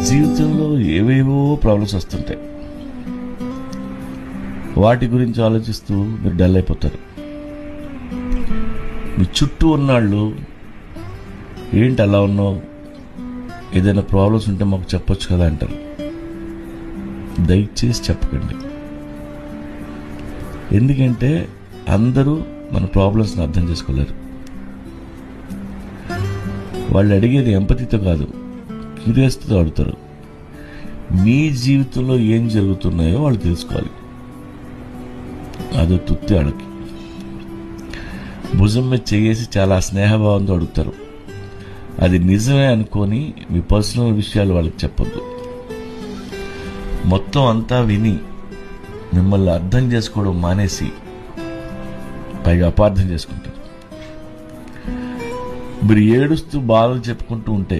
జీవితంలో ఏవేవో ప్రాబ్లమ్స్ వస్తుంటాయి. వాటి గురించి ఆలోచిస్తూ మీరు డల్ అయిపోతారు. మీ చుట్టూ ఉన్నాళ్ళు ఏంటి అలా ఉన్నావు, ఏదైనా ప్రాబ్లమ్స్ ఉంటే మాకు చెప్పొచ్చు కదా అంటారు. దయచేసి చెప్పకండి. ఎందుకంటే అందరూ మన ప్రాబ్లమ్స్ని అర్థం చేసుకోలేరు. వాళ్ళు అడిగేది ఎంపతితో కాదు, క్యూరియాసిటీతో అడుగుతారు. మీ జీవితంలో ఏం జరుగుతున్నాయో వాళ్ళు తెలుసుకోవాలి. అదో తుత్తి అడగకి భుజం మీద చేసి చాలా స్నేహభావంతో అడుగుతారు. అది నిజమే అనుకొని మీ పర్సనల్ విషయాలు వాళ్ళకి చెప్పొద్దు. మొత్తం అంతా విని మిమ్మల్ని అర్థం చేసుకోవడం మానేసి పైగా అపార్థం చేసుకుంటారు. మీరు ఏడుస్తూ బాధలు చెప్పుకుంటూ ఉంటే